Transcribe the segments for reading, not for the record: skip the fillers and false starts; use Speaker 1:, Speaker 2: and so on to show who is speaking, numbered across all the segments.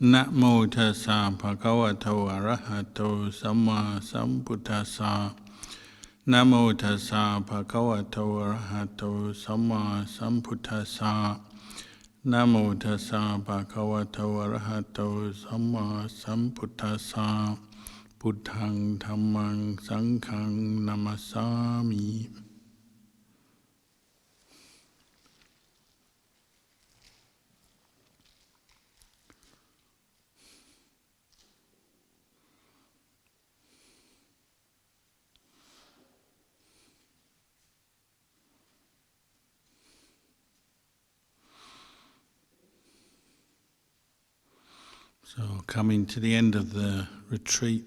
Speaker 1: นะโมตัสสะภะคะวะโตอะระหะโตสัมมาสัมพุทธัสสะนะโมตัสสะภะคะวะโตอะระหะโตสัมมาสัมพุทธัสสะนะโมตัสสะภะคะวะโตอะระหะโตสัมมาสัมพุทธัสสะพุทธังธัมมังสังฆังนะมัสสามิ So, coming to the end of the retreat,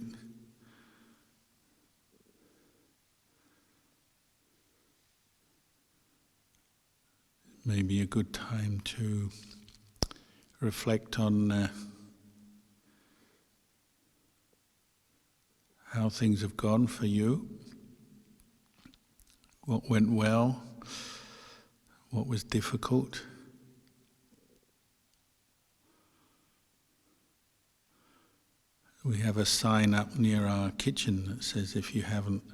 Speaker 1: may be a good time to reflect on how things have gone for you, what went well, what was difficult. We have a sign up near our kitchen that says if you haven't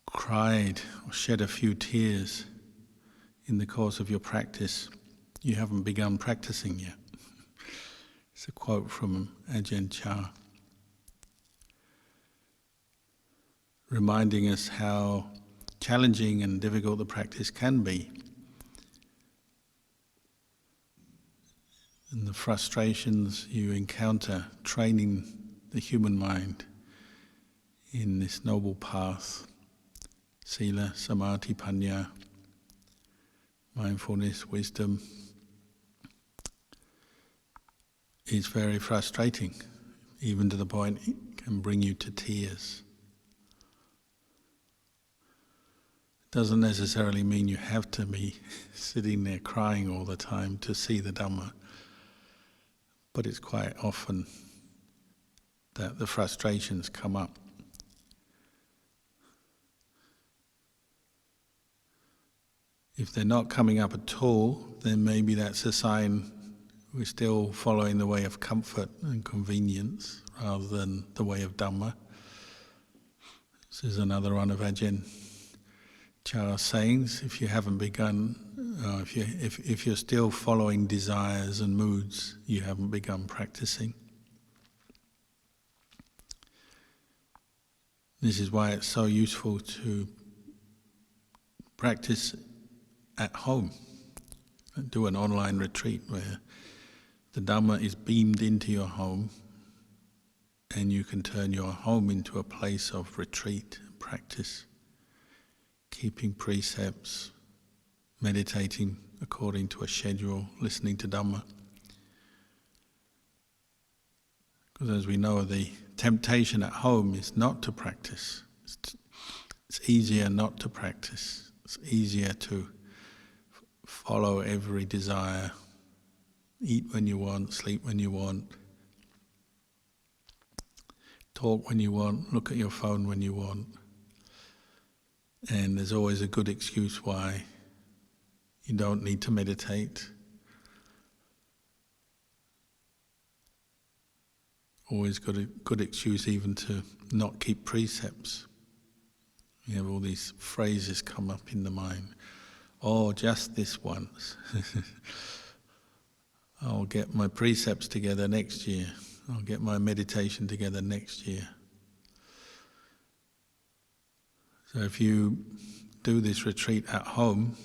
Speaker 1: cried or shed a few tears in the course of your practice, you haven't begun practicing yet. It's a quote from Ajahn Kalyano, reminding us how challenging and difficult the practice can be, and the frustrations you encounter training the human mind in this noble path, sila, samadhi, panya, mindfulness, wisdom, is very frustrating, even to the point it can bring you to tears. It doesn't necessarily mean you have to be sitting there crying all the time to see the Dhamma, but it's quite often that the frustrations come up. If they're not coming up at all, then maybe that's a sign we're still following the way of comfort and convenience rather than the way of Dhamma. This is another one of Ajahn Kalyano's sayings. If you haven't begun, if you're still following desires and moods, you haven't begun practicing. This is why it's so useful to practice at home. Do an online retreat where the Dhamma is beamed into your home and you can turn your home into a place of retreat and practice, keeping precepts, meditating according to a schedule, listening to Dhamma. Because as we know, the temptation at home is not to practice. It's easier not to practice. It's easier to follow every desire, eat when you want, sleep when you want, talk when you want, look at your phone when you want. And there's always a good excuse why you don't need to meditate. Always got a good excuse even to not keep precepts. You have all these phrases come up in the mind. Oh, just this once. I'll get my precepts together next year. I'll get my meditation together next year. So if you do this retreat at home,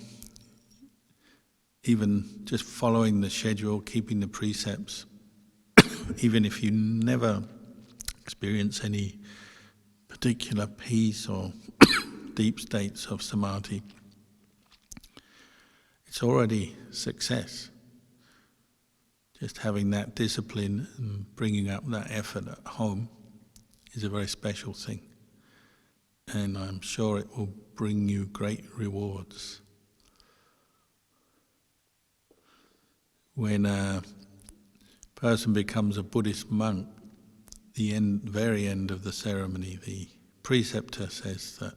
Speaker 1: even just following the schedule, keeping the precepts, even if you never experience any particular peace or deep states of samadhi, it's already success. Just having that discipline and bringing up that effort at home is a very special thing. And I'm sure it will bring you great rewards. When a person becomes a Buddhist monk, the very end of the ceremony, the preceptor says that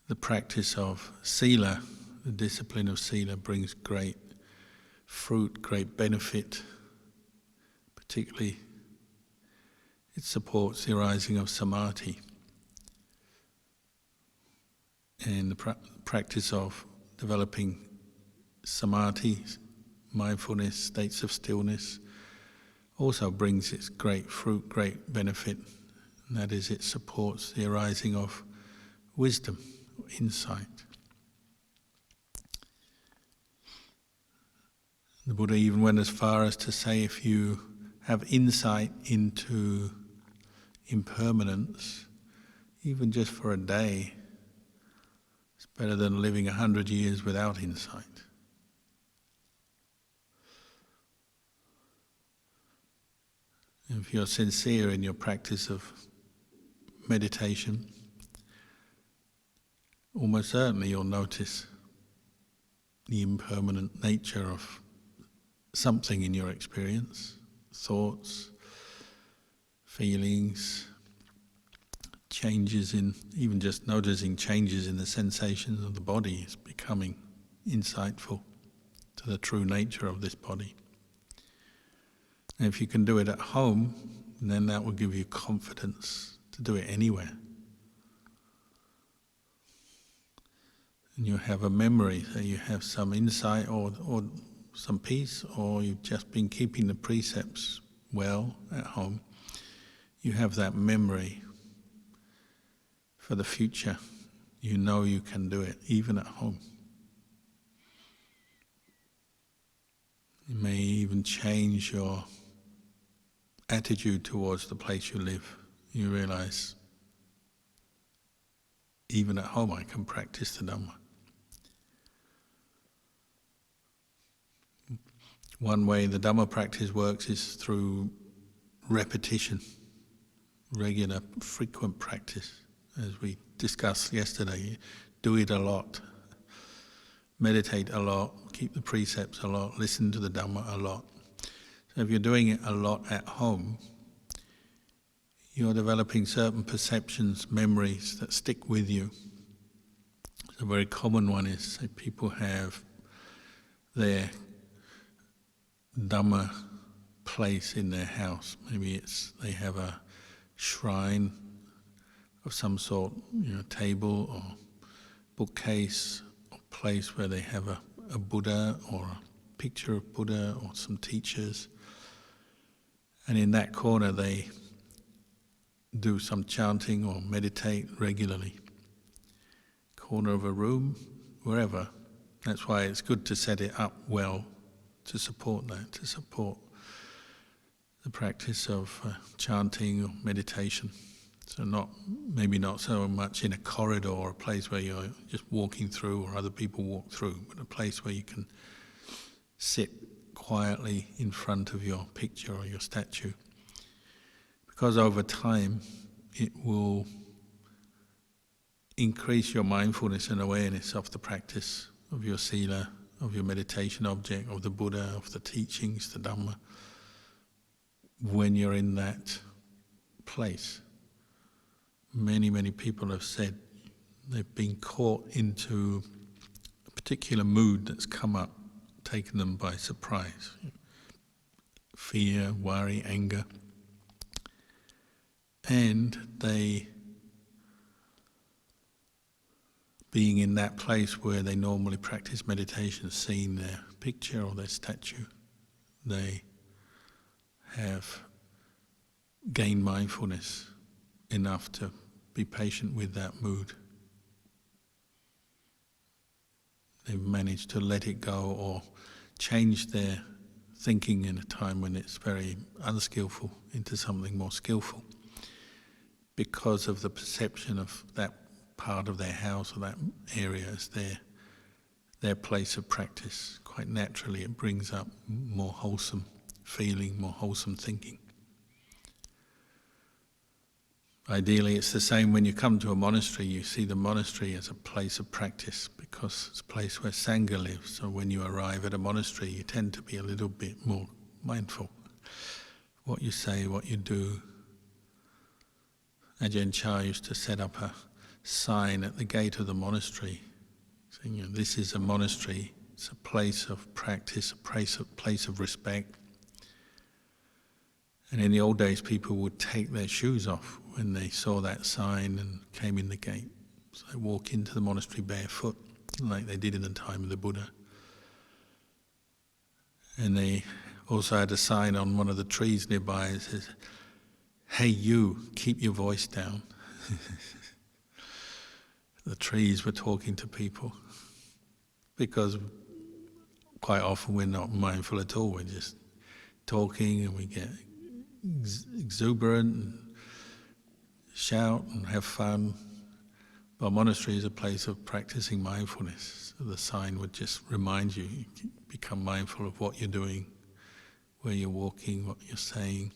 Speaker 1: the practice of sila, the discipline of sila, brings great fruit, great benefit. Particularly, it supports the arising of samadhi and the practice of developing samadhi, mindfulness, states of stillness, also brings its great fruit, great benefit, and that is it supports the arising of wisdom, insight. The Buddha even went as far as to say if you have insight into impermanence, even just for a day, it's better than living 100 years without insight. If you're sincere in your practice of meditation, almost certainly you'll notice the impermanent nature of something in your experience, thoughts, feelings, changes in, even just noticing changes in the sensations of the body is becoming insightful to the true nature of this body. And if you can do it at home, then that will give you confidence to do it anywhere. And you have a memory, so you have some insight or some peace, or you've just been keeping the precepts well at home. You have that memory for the future. You know you can do it, even at home. You may even change your attitude towards the place you live. You realize, even at home I can practice the Dhamma. One way the Dhamma practice works is through repetition, regular, frequent practice. As we discussed yesterday, do it a lot, meditate a lot, keep the precepts a lot, listen to the Dhamma a lot. So if you're doing it a lot at home, you're developing certain perceptions, memories that stick with you. A very common one is that people have their Dhamma place in their house. Maybe they have a shrine of some sort, table or bookcase, or place where they have a Buddha or a picture of Buddha or some teachers. And in that corner they do some chanting or meditate regularly. Corner of a room, wherever. That's why it's good to set it up well to support that, to support the practice of chanting or meditation. So maybe not so much in a corridor or a place where you're just walking through or other people walk through, but a place where you can sit quietly in front of your picture or your statue. Because over time it will increase your mindfulness and awareness of the practice of your sila, of your meditation object, of the Buddha, of the teachings, the Dhamma, when you're in that place. Many, many people have said they've been caught into a particular mood that's come up, taken them by surprise. Fear, worry, anger. And they, being in that place where they normally practice meditation, seeing their picture or their statue, they have gained mindfulness enough to be patient with that mood. They've managed to let it go or change their thinking in a time when it's very unskillful into something more skillful, because of the perception of that part of their house or that area as their place of practice. Quite naturally it brings up more wholesome feeling, more wholesome thinking. Ideally it's the same when you come to a monastery. You see the monastery as a place of practice because it's a place where Sangha lives. So when you arrive at a monastery you tend to be a little bit more mindful. What you say, what you do. Ajahn Chah used to set up a sign at the gate of the monastery saying, this is a monastery, It's a place of practice, a place of respect. And in the old days, people would take their shoes off when they saw that sign and came in the gate. So they walk into the monastery barefoot, like they did in the time of the Buddha. And they also had a sign on one of the trees nearby that says, "Hey you, keep your voice down." The trees were talking to people, because quite often we're not mindful at all. We're just talking and we get exuberant and shout and have fun. But a monastery is a place of practicing mindfulness. So the sign would just remind you, become mindful of what you're doing, where you're walking, what you're saying.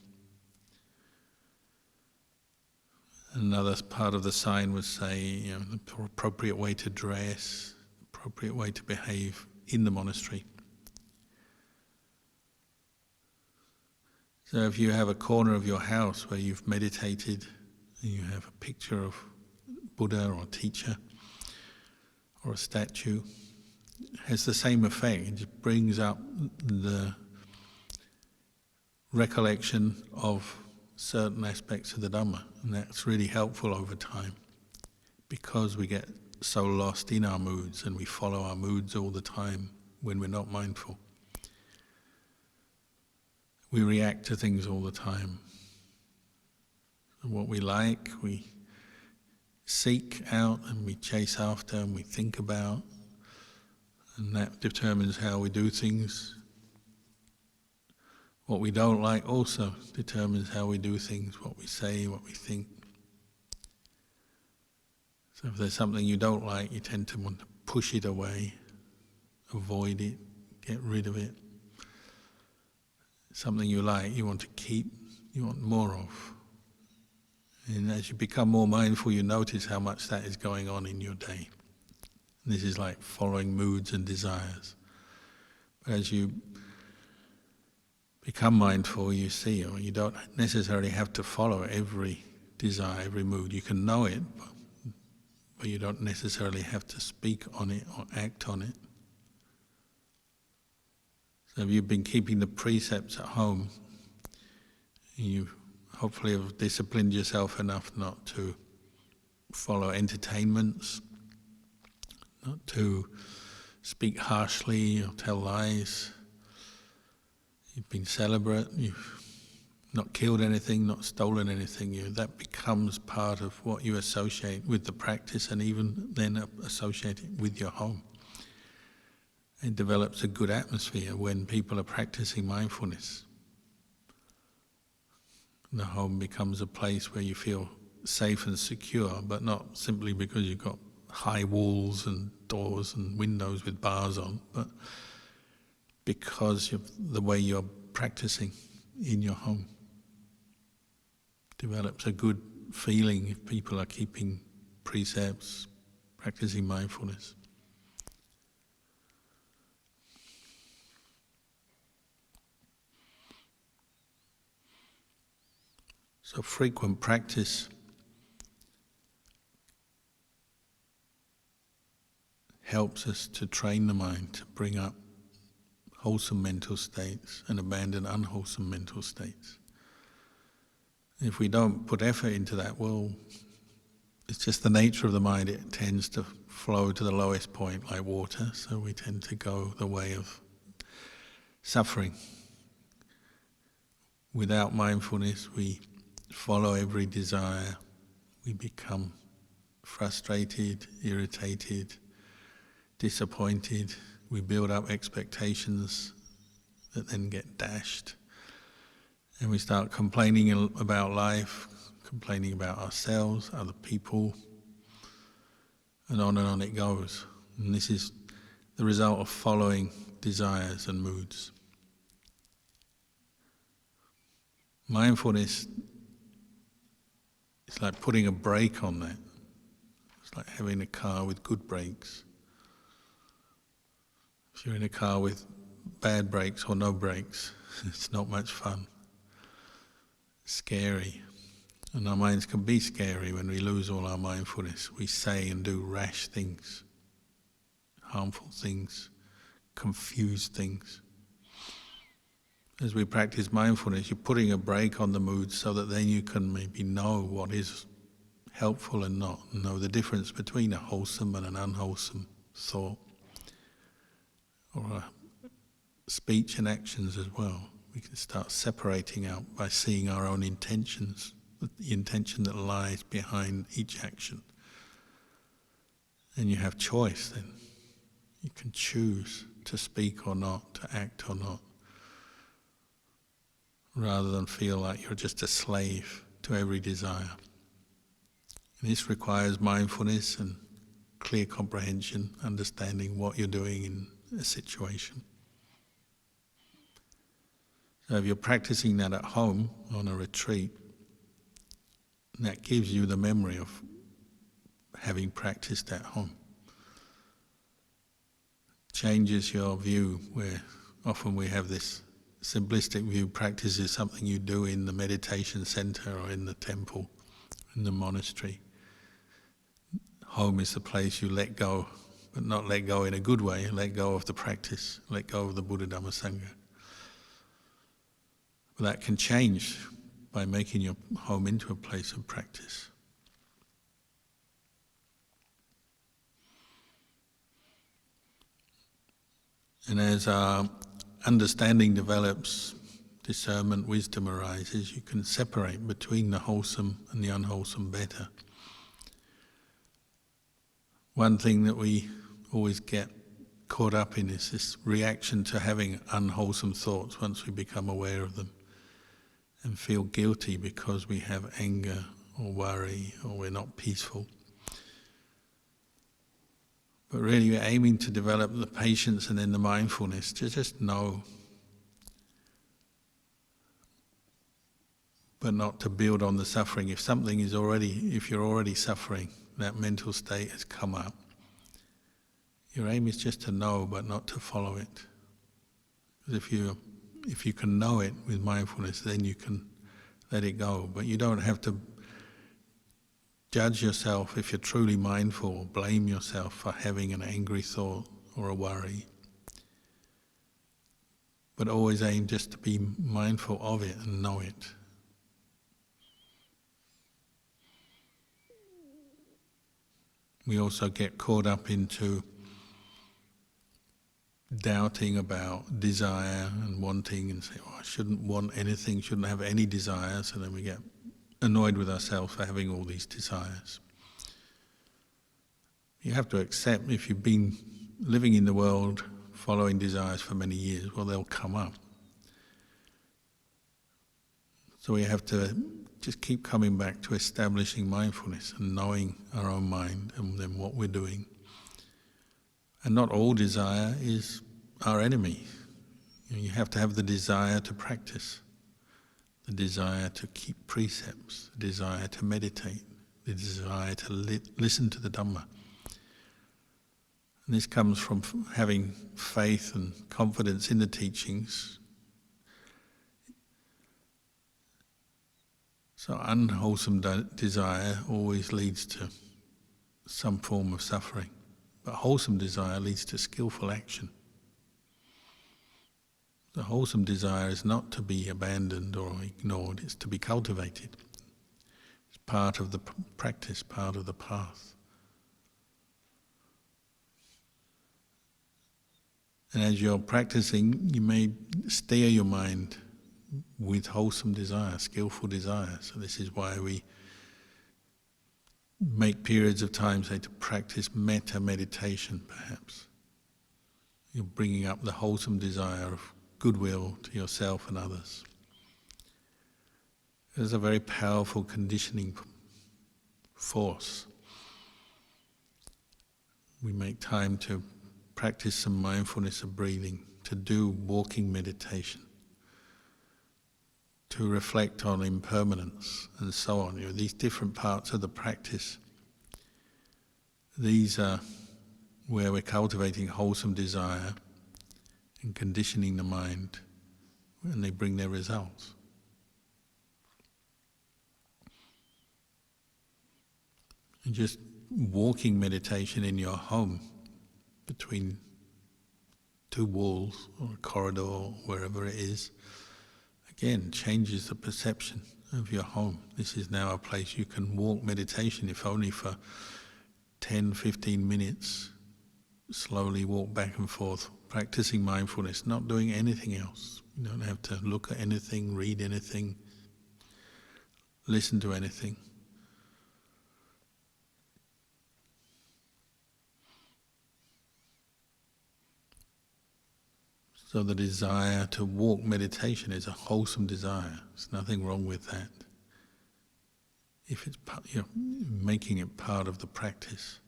Speaker 1: Another part of the sign would say, the appropriate way to dress, appropriate way to behave in the monastery. So if you have a corner of your house where you've meditated and you have a picture of Buddha or a teacher or a statue, it has the same effect. It just brings up the recollection of certain aspects of the Dhamma, and that's really helpful over time, because we get so lost in our moods and we follow our moods all the time when we're not mindful. We react to things all the time. And what we like, we seek out and we chase after and we think about, and that determines how we do things. What we don't like also determines how we do things, what we say, what we think. So if there's something you don't like, you tend to want to push it away, avoid it, get rid of it. Something you like, you want to keep, you want more of. And as you become more mindful, you notice how much that is going on in your day. And this is like following moods and desires. But as you become mindful, you see, you don't necessarily have to follow every desire, every mood. You can know it, but you don't necessarily have to speak on it or act on it. So if you've been keeping the precepts at home, you hopefully have disciplined yourself enough not to follow entertainments, not to speak harshly or tell lies. You've been celibate, you've not killed anything, not stolen anything. That becomes part of what you associate with the practice, and even then associate it with your home. It develops a good atmosphere when people are practicing mindfulness. The home becomes a place where you feel safe and secure, but not simply because you've got high walls and doors and windows with bars on, but because of the way you're practicing in your home. Develops a good feeling if people are keeping precepts, practicing mindfulness. So frequent practice helps us to train the mind to bring up wholesome mental states and abandon unwholesome mental states. If we don't put effort into that, well, it's just the nature of the mind. It tends to flow to the lowest point like water, so we tend to go the way of suffering. Without mindfulness, we follow every desire. We become frustrated, irritated, disappointed. We build up expectations that then get dashed. And we start complaining about life, complaining about ourselves, other people, and on it goes. And this is the result of following desires and moods. Mindfulness is like putting a brake on that. It's like having a car with good brakes. If you're in a car with bad brakes or no brakes, it's not much fun. It's scary. And our minds can be scary when we lose all our mindfulness. We say and do rash things, harmful things, confuse things. As we practice mindfulness, you're putting a brake on the mood so that then you can maybe know what is helpful and not, know the difference between a wholesome and an unwholesome thought, or speech and actions as well. We can start separating out by seeing our own intentions, the intention that lies behind each action. And you have choice then. You can choose to speak or not, to act or not, rather than feel like you're just a slave to every desire. And this requires mindfulness and clear comprehension, understanding what you're doing in a situation. So if you're practicing that at home on a retreat, that gives you the memory of having practiced at home. Changes your view, where often we have this simplistic view: practice is something you do in the meditation center or in the temple, in the monastery. Home is the place you let go, but not let go in a good way, let go of the practice, let go of the Buddha Dhamma Sangha. But that can change by making your home into a place of practice. And as our understanding develops, discernment, wisdom arises, you can separate between the wholesome and the unwholesome better. One thing that we always get caught up in is this reaction to having unwholesome thoughts once we become aware of them, and feel guilty because we have anger or worry or we're not peaceful. But really we're aiming to develop the patience and then the mindfulness to just know, but not to build on the suffering. If you're already suffering, that mental state has come up, your aim is just to know but not to follow it. Because if you can know it with mindfulness, then you can let it go. But you don't have to judge yourself if you're truly mindful, or blame yourself for having an angry thought or a worry. But always aim just to be mindful of it and know it. We also get caught up into doubting about desire and wanting, and say, I shouldn't want anything, shouldn't have any desires, and then we get annoyed with ourselves for having all these desires. You have to accept, if you've been living in the world following desires for many years, well, they'll come up. So we have to just keep coming back to establishing mindfulness and knowing our own mind and then what we're doing. And not all desire is our enemy. You have to have the desire to practice, the desire to keep precepts, the desire to meditate, the desire to listen to the Dhamma. And this comes from having faith and confidence in the teachings. So unwholesome desire always leads to some form of suffering. But wholesome desire leads to skillful action. The wholesome desire is not to be abandoned or ignored, it's to be cultivated. It's part of the practice, part of the path. And as you're practicing, you may steer your mind with wholesome desire, skillful desire. So this is why we make periods of time, say, to practice metta meditation, perhaps. You're bringing up the wholesome desire of goodwill to yourself and others. There's a very powerful conditioning force. We make time to practice some mindfulness of breathing, to do walking meditation, to reflect on impermanence and so on. These different parts of the practice, these are where we're cultivating wholesome desire and conditioning the mind, and they bring their results. And just walking meditation in your home between two walls or a corridor or wherever it is, again, changes the perception of your home. This is now a place you can walk meditation, if only for 10, 15 minutes. Slowly walk back and forth, practicing mindfulness, not doing anything else. You don't have to look at anything, read anything, listen to anything. So the desire to walk meditation is a wholesome desire. There's nothing wrong with that. If it's making it part of the practice.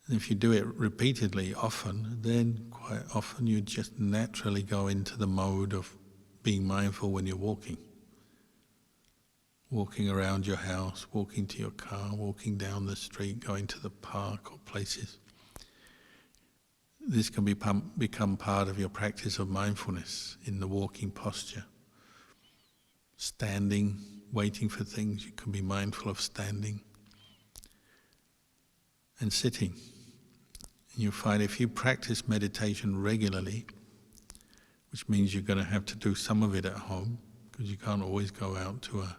Speaker 1: And if you do it repeatedly, often, then quite often you just naturally go into the mode of being mindful when you're walking. Walking around your house, walking to your car, walking down the street, going to the park or places. This can become part of your practice of mindfulness in the walking posture. Standing, waiting for things, you can be mindful of standing. And sitting. And you'll find if you practice meditation regularly, which means you're going to have to do some of it at home, because you can't always go out to a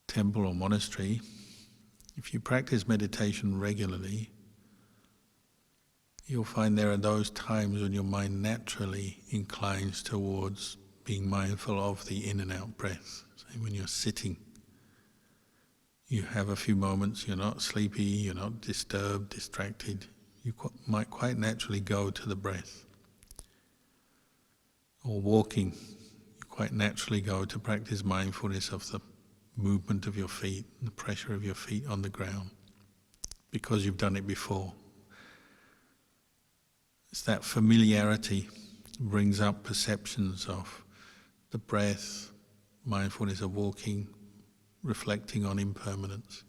Speaker 1: temple or monastery. If you practice meditation regularly, you'll find there are those times when your mind naturally inclines towards being mindful of the in and out breath. So when you're sitting, you have a few moments, you're not sleepy, you're not disturbed, distracted. You might quite naturally go to the breath. Or walking, you quite naturally go to practice mindfulness of the movement of your feet, the pressure of your feet on the ground, because you've done it before. It's that familiarity brings up perceptions of the breath, mindfulness of walking, reflecting on impermanence.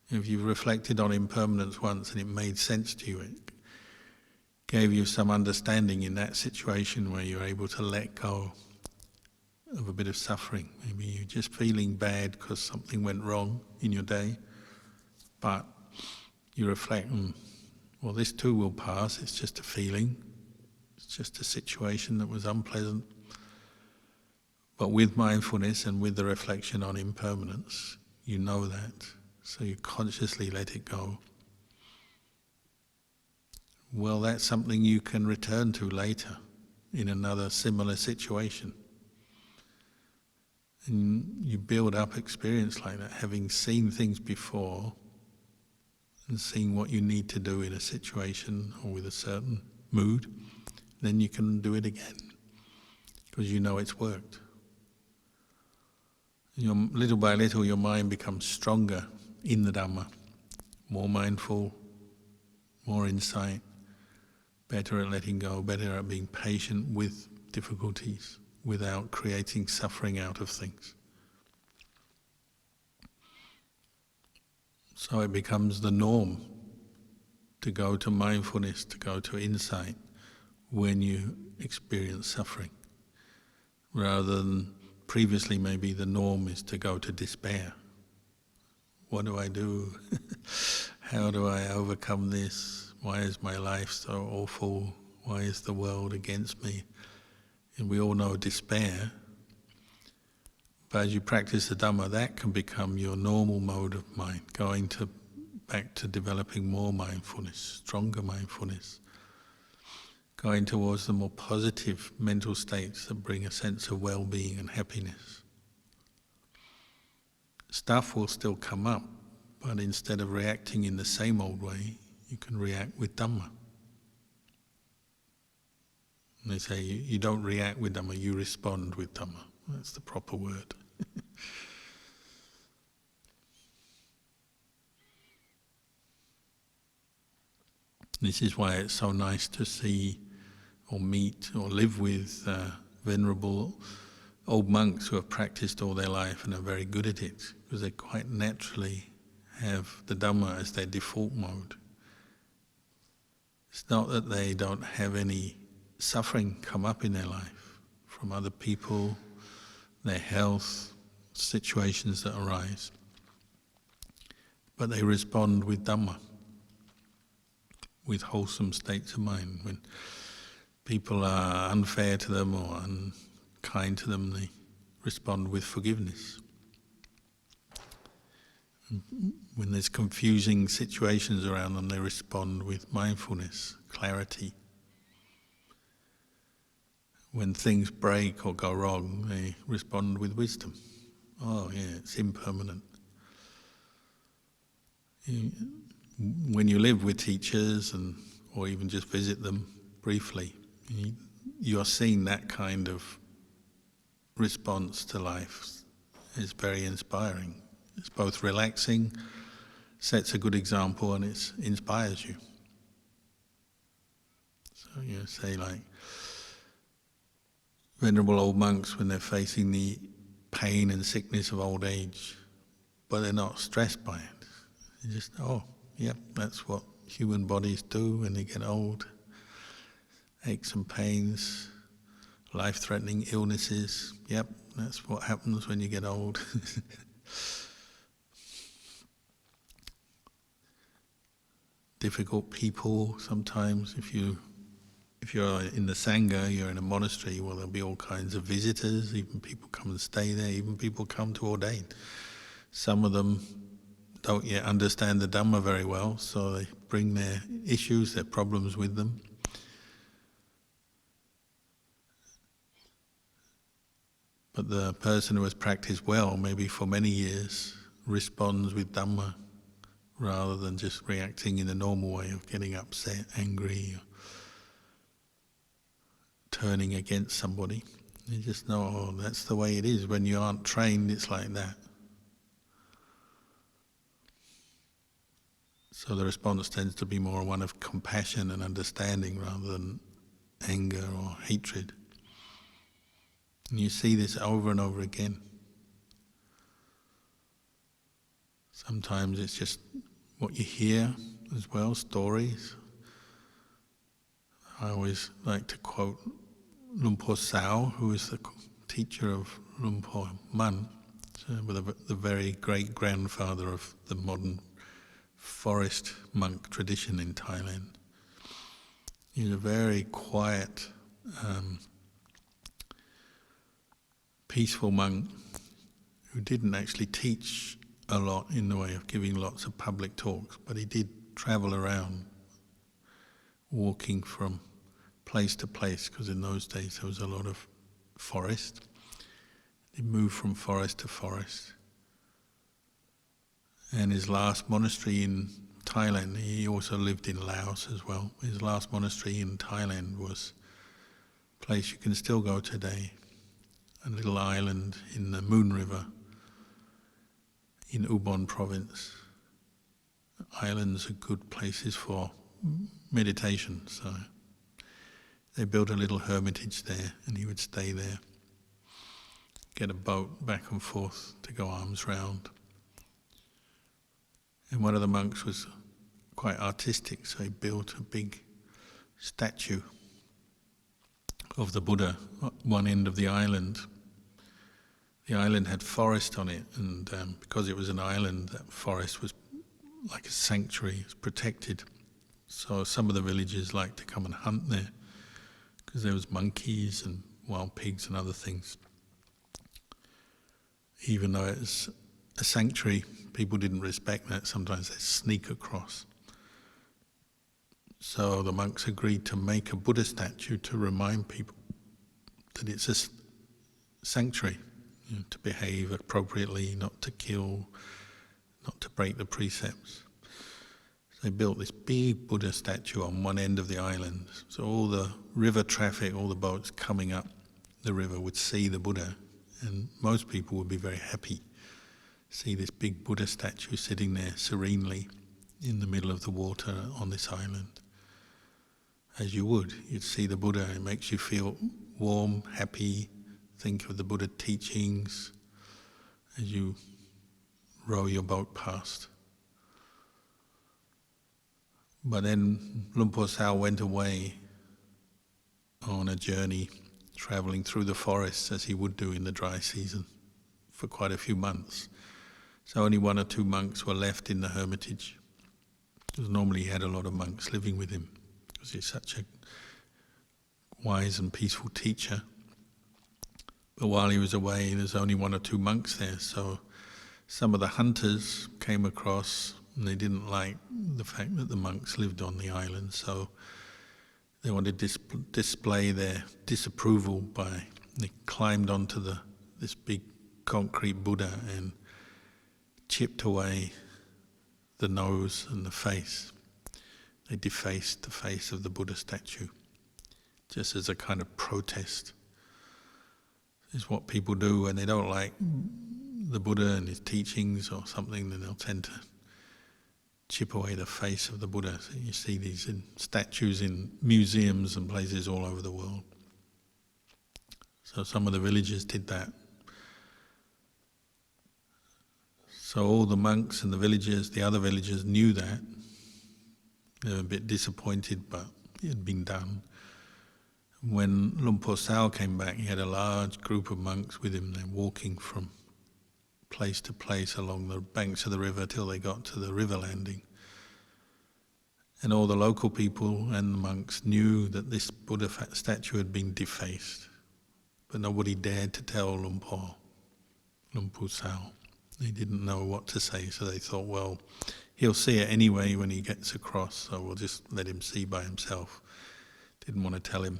Speaker 1: If you've reflected on impermanence once and it made sense to you, it gave you some understanding in that situation where you're able to let go of a bit of suffering. Maybe you're just feeling bad because something went wrong in your day, but you reflect, well, this too will pass, it's just a feeling, it's just a situation that was unpleasant. But with mindfulness and with the reflection on impermanence, you know that, so you consciously let it go. Well, that's something you can return to later in another similar situation. And you build up experience like that, having seen things before and seeing what you need to do in a situation or with a certain mood, then you can do it again because you know it's worked. Little by little your mind becomes stronger in the Dhamma, more mindful, more insight, better at letting go, better at being patient with difficulties without creating suffering out of things. So it becomes the norm to go to mindfulness, to go to insight when you experience suffering, rather than previously maybe the norm is to go to despair. What do I do? How do I overcome this? Why is my life so awful? Why is the world against me? And we all know despair. But as you practice the Dhamma, that can become your normal mode of mind, going back to developing more mindfulness, stronger mindfulness, going towards the more positive mental states that bring a sense of well-being and happiness. Stuff will still come up, but instead of reacting in the same old way, you can react with Dhamma. And they say you don't react with Dhamma, you respond with Dhamma. That's the proper word. This is why it's so nice to see or meet or live with venerable old monks who have practiced all their life and are very good at it, because they quite naturally have the Dhamma as their default mode. It's not that they don't have any suffering come up in their life from other people, their health, situations that arise, but they respond with Dhamma. with wholesome states of mind. When people are unfair to them or unkind to them, they respond with forgiveness. When there's confusing situations around them, they respond with mindfulness, clarity. When things break or go wrong, they respond with wisdom. Oh yeah, it's impermanent. When you live with teachers or even just visit them briefly, you're seeing that kind of response to life. It's very inspiring. It's both relaxing, sets a good example, and it inspires you. So say like venerable old monks when they're facing the pain and sickness of old age, but they're not stressed by it. They just, yep, that's what human bodies do when they get old. Aches and pains, life-threatening illnesses, yep, that's what happens when you get old. Difficult people sometimes. If you're in the Sangha, you're in a monastery, well, there'll be all kinds of visitors, even people come and stay there, even people come to ordain. Some of them don't yet understand the Dhamma very well, so they bring their issues, their problems with them. But the person who has practiced well, maybe for many years, responds with Dhamma rather than just reacting in the normal way of getting upset, angry, or turning against somebody. You just know, that's the way it is. When you aren't trained, it's like that. So the response tends to be more one of compassion and understanding rather than anger or hatred. And you see this over and over again. Sometimes it's just what you hear as well, stories. I always like to quote Lumpur Sao, who is the teacher of Lumpur Man, the very great grandfather of the modern forest monk tradition in Thailand. He's a very quiet, peaceful monk who didn't actually teach a lot in the way of giving lots of public talks, but he did travel around, walking from place to place, because in those days there was a lot of forest. He moved from forest to forest. And his last monastery in Thailand, he also lived in Laos as well. His last monastery in Thailand was a place you can still go today, a little island in the Moon River in Ubon province. Islands are good places for meditation, so they built a little hermitage there and he would stay there, get a boat back and forth to go alms round. And one of the monks was quite artistic, so he built a big statue of the Buddha at one end of the island. The island had forest on it, and because it was an island, that forest was like a sanctuary, it was protected. So some of the villagers liked to come and hunt there, because there was monkeys and wild pigs and other things. Even though it was a sanctuary, people didn't respect that. Sometimes they sneak across. So the monks agreed to make a Buddha statue to remind people that it's a sanctuary, to behave appropriately, not to kill, not to break the precepts. So they built this big Buddha statue on one end of the island. So all the river traffic, all the boats coming up the river would see the Buddha, and most people would be very happy to see this big Buddha statue sitting there serenely in the middle of the water on this island. As you would, you'd see the Buddha, it makes you feel warm, happy, think of the Buddha teachings as you row your boat past. But then Lumpur Sao went away on a journey, travelling through the forests as he would do in the dry season for quite a few months. So only one or two monks were left in the hermitage. Because normally he had a lot of monks living with him, because he's such a wise and peaceful teacher. But while he was away, there's only 1 or 2 monks there, so some of the hunters came across and they didn't like the fact that the monks lived on the island, so they wanted to display their disapproval by, they climbed onto this big concrete Buddha and chipped away the nose and the face. They defaced the face of the Buddha statue, just as a kind of protest. Is what people do when they don't like the Buddha and his teachings or something, then they'll tend to chip away the face of the Buddha. So you see these statues in museums and places all over the world. So some of the villagers did that. So all the monks and the villagers, the other villagers, knew that. They were a bit disappointed, but it had been done. When Luang Por Sao came back, he had a large group of monks with him. They're walking from place to place along the banks of the river till they got to the river landing. And all the local people and the monks knew that this Buddha statue had been defaced. But nobody dared to tell Luang Por Sao. They didn't know what to say, so they thought, well, he'll see it anyway when he gets across, so we'll just let him see by himself. Didn't want to tell him.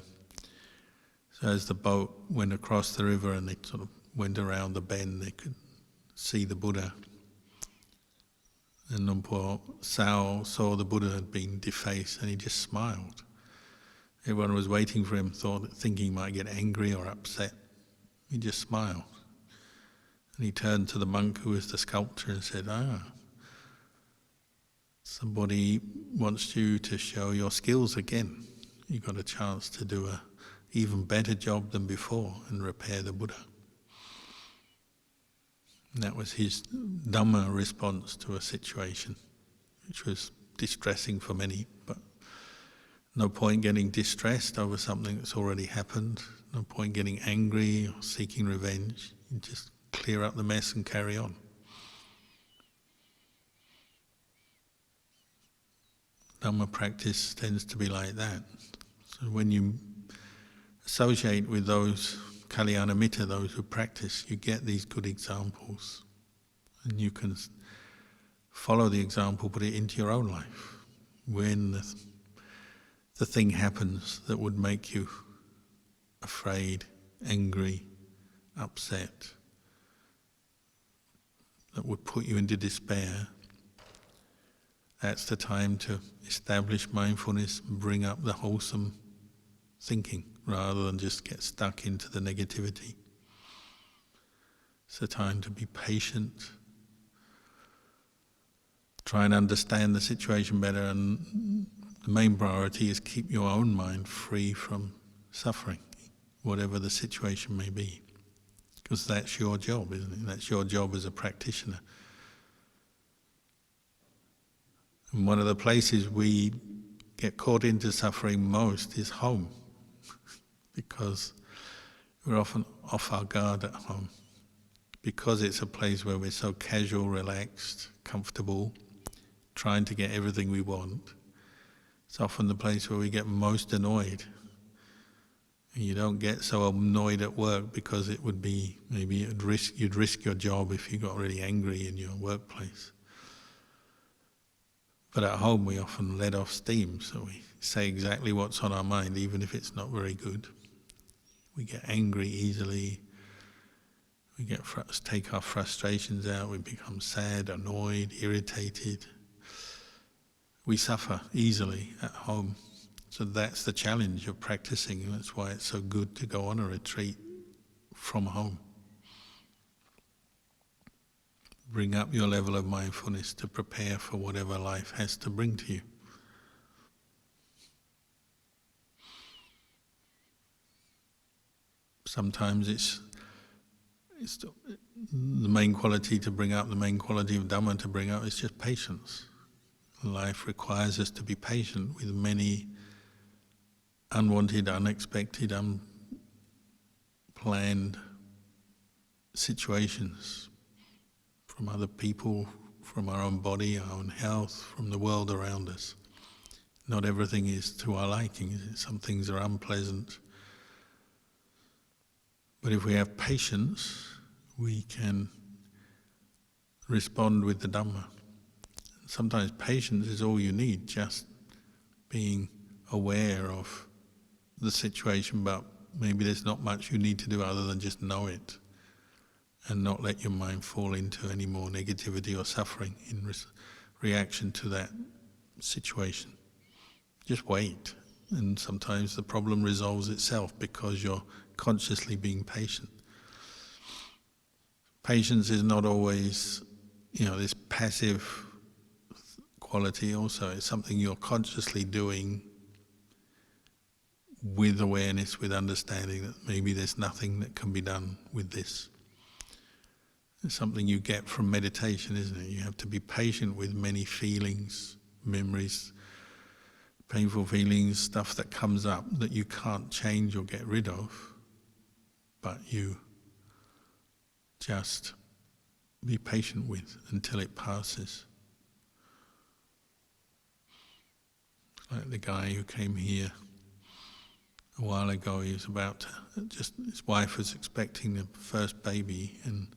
Speaker 1: So as the boat went across the river and they sort of went around the bend, they could see the Buddha. And Luang Por Sao saw the Buddha had been defaced and he just smiled. Everyone was waiting for him, thinking he might get angry or upset. He just smiled. And he turned to the monk who was the sculptor and said, somebody wants you to show your skills again. You got a chance to do an even better job than before and repair the Buddha. And that was his Dhamma response to a situation, which was distressing for many, but no point getting distressed over something that's already happened, no point getting angry or seeking revenge. You just clear up the mess and carry on. Dhamma practice tends to be like that. So when you associate with those Kalyana Mitta, those who practice, you get these good examples. And you can follow the example, put it into your own life. When the thing happens that would make you afraid, angry, upset, that would put you into despair, that's the time to establish mindfulness and bring up the wholesome thinking rather than just get stuck into the negativity. It's the time to be patient, try and understand the situation better, and the main priority is keep your own mind free from suffering, whatever the situation may be. Because that's your job, isn't it? That's your job as a practitioner. And one of the places we get caught into suffering most is home, because we're often off our guard at home. Because it's a place where we're so casual, relaxed, comfortable, trying to get everything we want, it's often the place where we get most annoyed. And you don't get so annoyed at work because it would be, maybe you'd risk your job if you got really angry in your workplace. But at home we often let off steam, so we say exactly what's on our mind, even if it's not very good. We get angry easily, we take our frustrations out, we become sad, annoyed, irritated. We suffer easily at home. So that's the challenge of practicing, and that's why it's so good to go on a retreat from home. Bring up your level of mindfulness to prepare for whatever life has to bring to you. Sometimes it's the main quality to bring up, the main quality of Dhamma to bring up is just patience. Life requires us to be patient with many unwanted, unexpected, unplanned situations from other people, from our own body, our own health, from the world around us. Not everything is to our liking. Some things are unpleasant. But if we have patience, we can respond with the Dhamma. Sometimes patience is all you need, just being aware of the situation, but maybe there's not much you need to do other than just know it and not let your mind fall into any more negativity or suffering in reaction to that situation. Just wait, and sometimes the problem resolves itself because you're consciously being patient. Patience is not always, this passive quality also. It's something you're consciously doing with awareness, with understanding that maybe there's nothing that can be done with this. It's something you get from meditation, isn't it? You have to be patient with many feelings, memories, painful feelings, stuff that comes up that you can't change or get rid of, but you just be patient with until it passes. Like the guy who came here a while ago, he was his wife was expecting the first baby, and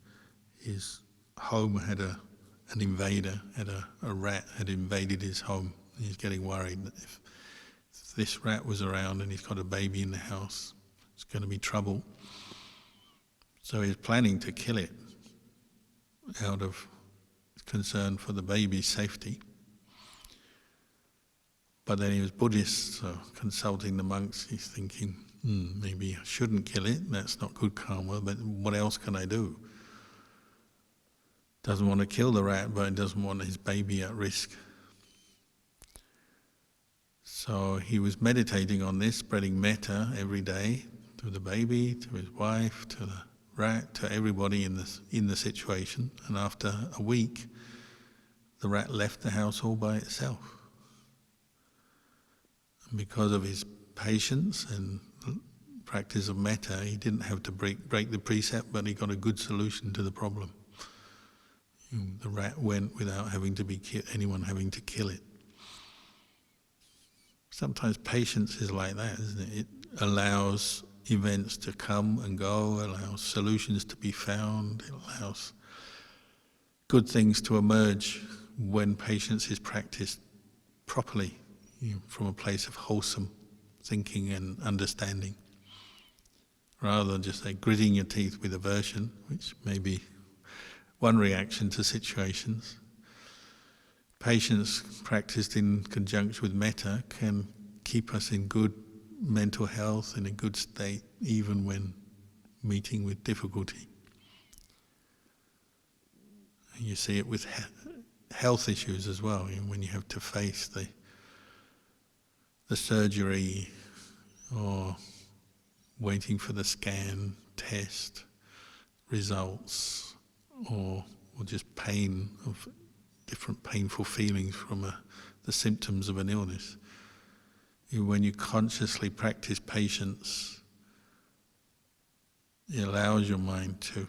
Speaker 1: his home had an invader, a rat had invaded his home. He's getting worried that if this rat was around and he's got a baby in the house, it's going to be trouble. So he's planning to kill it out of concern for the baby's safety. But then he was Buddhist, so consulting the monks, he's thinking, maybe I shouldn't kill it, that's not good karma, but what else can I do? Doesn't want to kill the rat, but he doesn't want his baby at risk. So he was meditating on this, spreading metta every day to the baby, to his wife, to the rat, to everybody in the situation. And after a week, the rat left the house all by itself. And because of his patience and practice of metta, he didn't have to break the precept, but he got a good solution to the problem. The rat went without anyone having to kill it. Sometimes patience is like that, isn't it? It allows events to come and go, allows solutions to be found, it allows good things to emerge when patience is practiced properly, from a place of wholesome thinking and understanding, rather than just gritting your teeth with aversion, which may be one reaction to situations. Patience practiced in conjunction with metta can keep us in good mental health, in a good state, even when meeting with difficulty. And you see it with health issues as well, when you have to face the surgery or waiting for the scan, test, results, or just pain of different painful feelings from the symptoms of an illness. When you consciously practice patience, it allows your mind to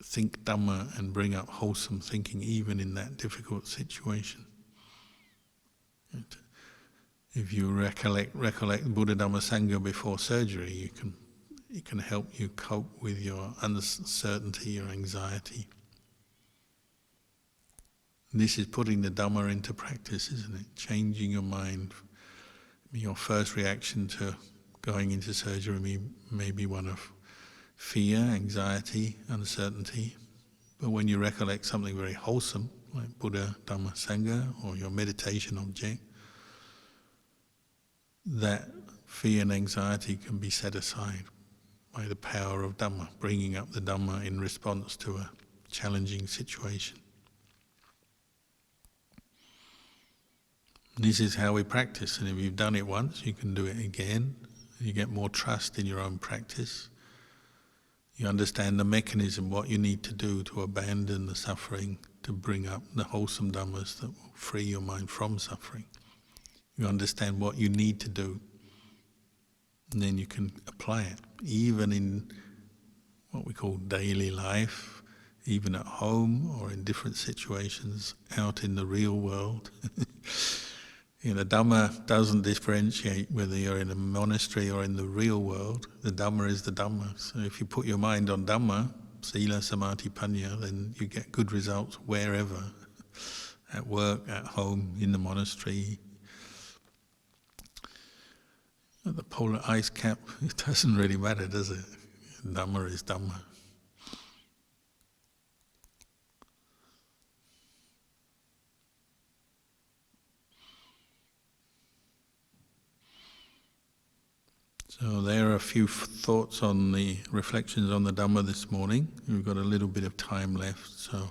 Speaker 1: think Dhamma and bring up wholesome thinking even in that difficult situation. If you recollect Buddha Dhamma Sangha before surgery, it can help you cope with your uncertainty, your anxiety. This is putting the Dhamma into practice, isn't it? Changing your mind. Your first reaction to going into surgery may be one of fear, anxiety, uncertainty. But when you recollect something very wholesome, like Buddha Dhamma Sangha or your meditation object, that fear and anxiety can be set aside by the power of Dhamma, bringing up the Dhamma in response to a challenging situation. This is how we practice, and if you've done it once, you can do it again. You get more trust in your own practice. You understand the mechanism, what you need to do to abandon the suffering, to bring up the wholesome Dhammas that will free your mind from suffering. You understand what you need to do, and then you can apply it, even in what we call daily life, even at home or in different situations out in the real world. Dhamma doesn't differentiate whether you're in a monastery or in the real world. The Dhamma is the Dhamma. So if you put your mind on Dhamma, Sila, Samadhi, Panya, then you get good results wherever. At work, at home, in the monastery, at the polar ice cap. It doesn't really matter, does it? Dhamma is Dhamma. So there are a few thoughts on the reflections on the Dhamma this morning. We've got a little bit of time left, so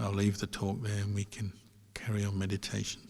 Speaker 1: I'll leave the talk there and we can carry on meditation.